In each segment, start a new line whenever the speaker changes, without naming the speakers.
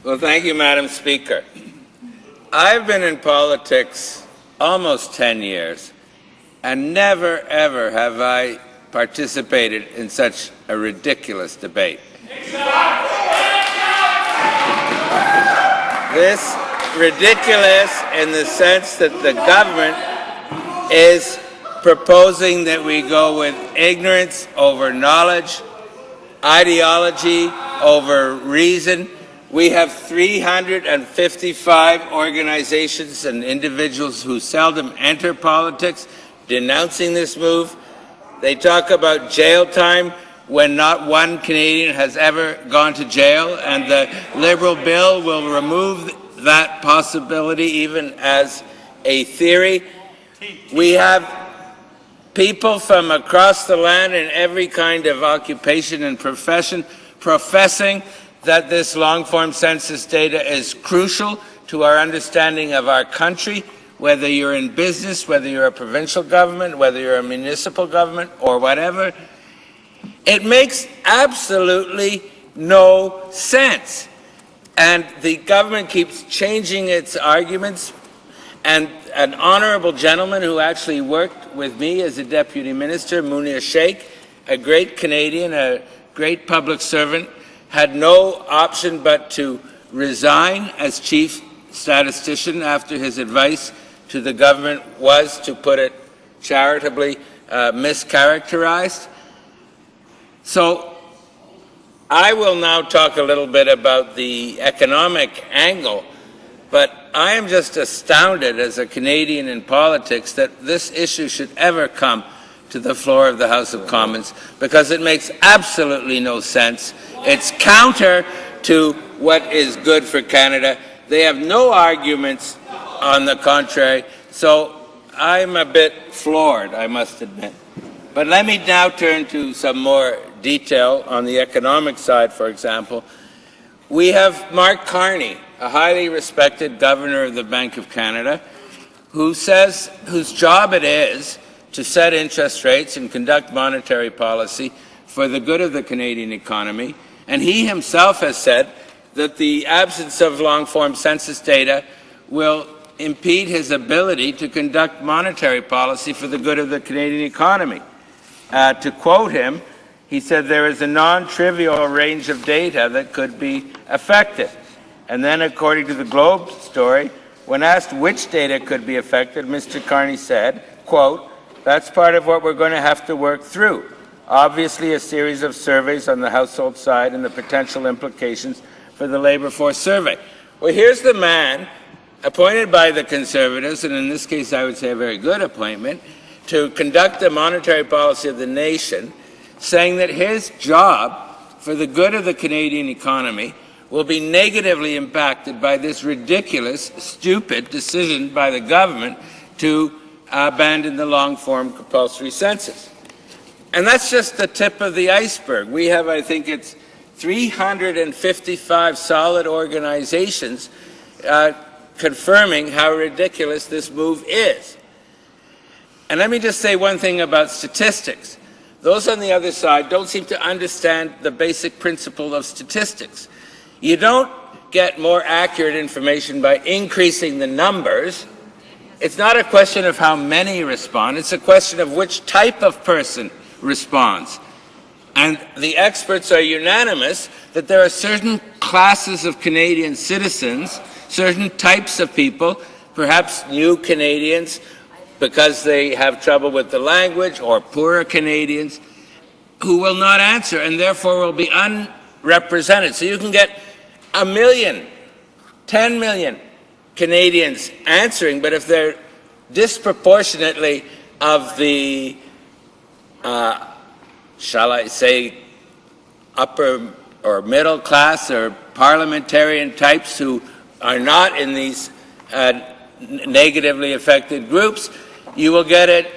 Well, thank you, Madam Speaker. I've been in politics almost 10 years, and never, ever have I participated in such a ridiculous debate. This ridiculous in the sense that the government is proposing that we go with ignorance over knowledge, ideology over reason. We have 355 organizations and individuals who seldom enter politics denouncing this move. They talk about jail time when not one Canadian has ever gone to jail, and the Liberal bill will remove that possibility even as a theory. We have people from across the land in every kind of occupation and profession professing that this long-form census data is crucial to our understanding of our country, whether you're in business, whether you're a provincial government, whether you're a municipal government, or whatever. It makes absolutely no sense. And the government keeps changing its arguments. And an honorable gentleman who actually worked with me as a deputy minister, Munir Sheikh, a great Canadian, a great public servant, had no option but to resign as chief statistician after his advice to the government was, to put it charitably, mischaracterized. So I will now talk a little bit about the economic angle, but I am just astounded as a Canadian in politics that this issue should ever come to the floor of the House of Commons, because it makes absolutely no sense. It's counter to what is good for Canada. They have no arguments on the contrary, so I'm a bit floored, I must admit. But let me now turn to some more detail on the economic side. For example, we have Mark Carney, a highly respected governor of the Bank of Canada, whose job it is to set interest rates and conduct monetary policy for the good of the Canadian economy. And he himself has said that the absence of long-form census data will impede his ability to conduct monetary policy for the good of the Canadian economy. To quote him, he said there is a non-trivial range of data that could be affected. And then, according to the Globe story, when asked which data could be affected, Mr. Carney said, quote, "That's part of what we're going to have to work through. Obviously, a series of surveys on the household side and the potential implications for the labor force survey." Well, here's the man appointed by the Conservatives, and in this case I would say a very good appointment, to conduct the monetary policy of the nation, saying that his job for the good of the Canadian economy will be negatively impacted by this ridiculous, stupid decision by the government to abandon the long-form compulsory census. And that's just the tip of the iceberg. We have, I think it's 355 solid organizations confirming how ridiculous this move is. And let me just say one thing about statistics. Those on the other side don't seem to understand the basic principle of statistics. You don't get more accurate information by increasing the numbers. It's not a question of how many respond, it's a question of which type of person responds. And the experts are unanimous that there are certain classes of Canadian citizens, certain types of people, perhaps new Canadians because they have trouble with the language, or poorer Canadians, who will not answer and therefore will be unrepresented. So you can get 1 million, 10 million Canadians answering, but if they're disproportionately of the, shall I say, upper or middle class or parliamentarian types who are not in these negatively affected groups, you will get a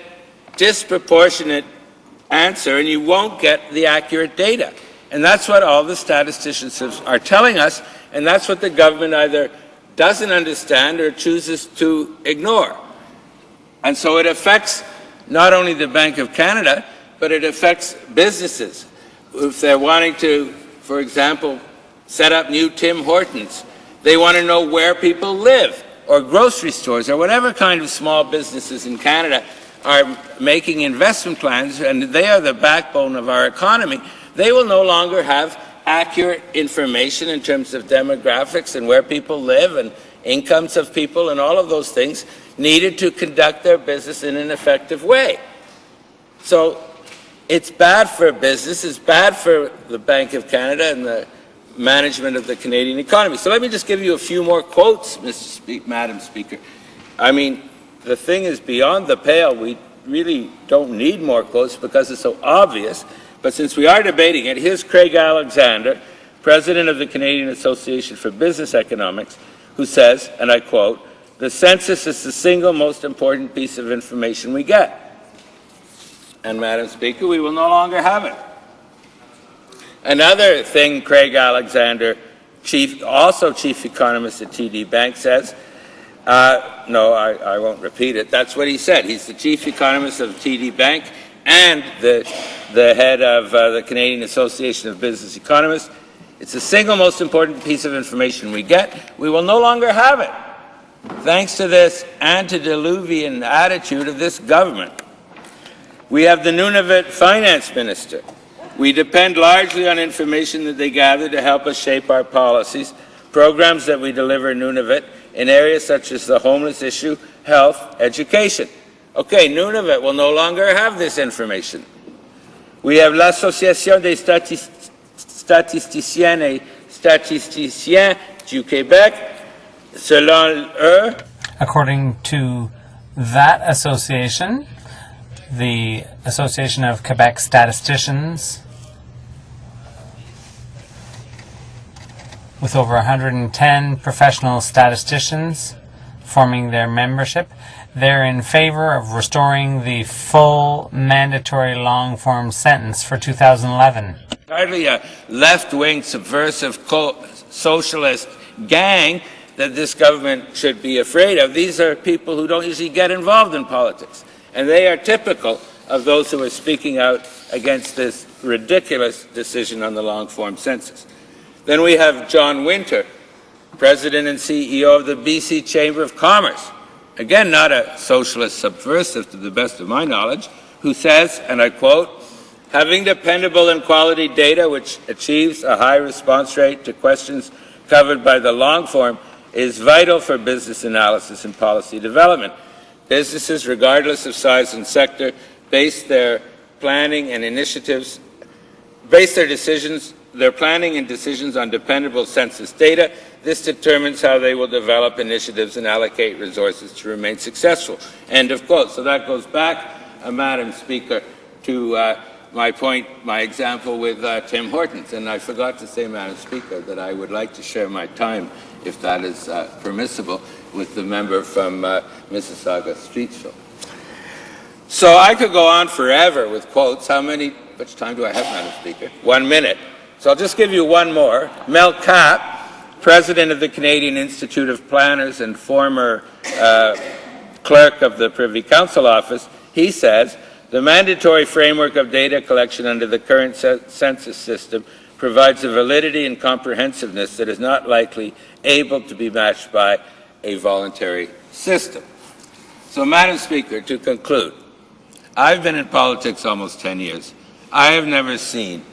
disproportionate answer and you won't get the accurate data. And that's what all the statisticians are telling us, and that's what the government either doesn't understand or chooses to ignore. And so it affects not only the Bank of Canada, but it affects businesses. If they're wanting to, for example, set up new Tim Hortons They want to know where people live, or grocery stores, or whatever kind of small businesses in Canada are making investment plans, and they are the backbone of our economy. They will no longer have accurate information in terms of demographics and where people live and incomes of people and all of those things needed to conduct their business in an effective way. So it's bad for business, it's bad for the Bank of Canada and the management of the Canadian economy. So let me just give you a few more quotes, Madam Speaker. I mean, the thing is beyond the pale. We really don't need more quotes because it's so obvious. But since we are debating it, here's Craig Alexander, President of the Canadian Association for Business Economics, who says, and I quote, "The census is the single most important piece of information we get." And Madam Speaker, we will no longer have it. Another thing Craig Alexander, also chief economist at TD Bank, says, no, I won't repeat it. That's what he said. He's the chief economist of TD Bank and the head of the Canadian Association of Business Economists. It's the single most important piece of information we get. We will no longer have it, thanks to this antediluvian attitude of this government. We have the Nunavut finance minister. We depend largely on information that they gather to help us shape our policies, programs that we deliver in Nunavut in areas such as the homeless issue, health, education. Okay, Nunavut will no longer have this information. We have l'Association des statisticiennes et statisticiens du Québec. Selon eux,
according to that association, the Association of Quebec Statisticians, with over 110 professional statisticians forming their membership, they're in favor of restoring the full mandatory long-form sentence for 2011.
Hardly a left-wing subversive socialist gang that this government should be afraid of. These are people who don't usually get involved in politics, and they are typical of those who are speaking out against this ridiculous decision on the long-form census. Then we have John Winter, President and CEO of the BC Chamber of Commerce, again not a socialist subversive to the best of my knowledge, who says, and I quote, "Having dependable and quality data which achieves a high response rate to questions covered by the long form is vital for business analysis and policy development. Businesses, regardless of size and sector, base their planning and decisions on dependable census data. This determines how they will develop initiatives and allocate resources to remain successful." End of quote. So that goes back, Madam Speaker, to my point, my example with Tim Hortons. And I forgot to say, Madam Speaker, that I would like to share my time, if that is permissible, with the member from Mississauga Streetsville. So I could go on forever with quotes. Much time do I have, Madam Speaker? 1 minute. So I'll just give you one more. Mel Kapp, President of the Canadian Institute of Planners and former clerk of the Privy Council Office, he says, "The mandatory framework of data collection under the current census system provides a validity and comprehensiveness that is not likely able to be matched by a voluntary system." So, Madam Speaker, to conclude, I've been in politics almost 10 years. I have never seen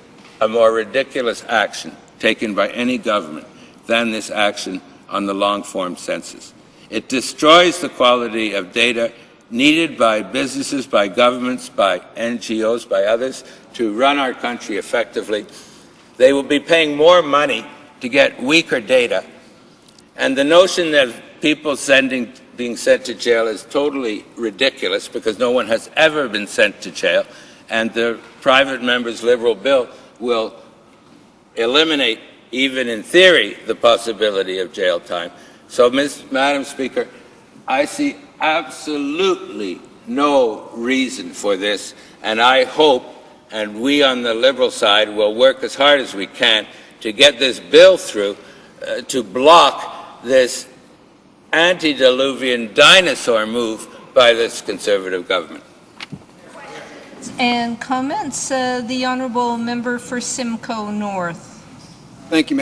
a more ridiculous action taken by any government than this action on the long-form census. It destroys the quality of data needed by businesses, by governments, by NGOs, by others to run our country effectively. They will be paying more money to get weaker data. And the notion that people being sent to jail is totally ridiculous because no one has ever been sent to jail. And the private member's Liberal bill will eliminate, even in theory, the possibility of jail time. So, Madam Speaker, I see absolutely no reason for this, and I hope, and we on the Liberal side will work as hard as we can to get this bill through to block this antediluvian dinosaur move by this Conservative government.
And comments, the Honourable Member for Simcoe North.
Thank you,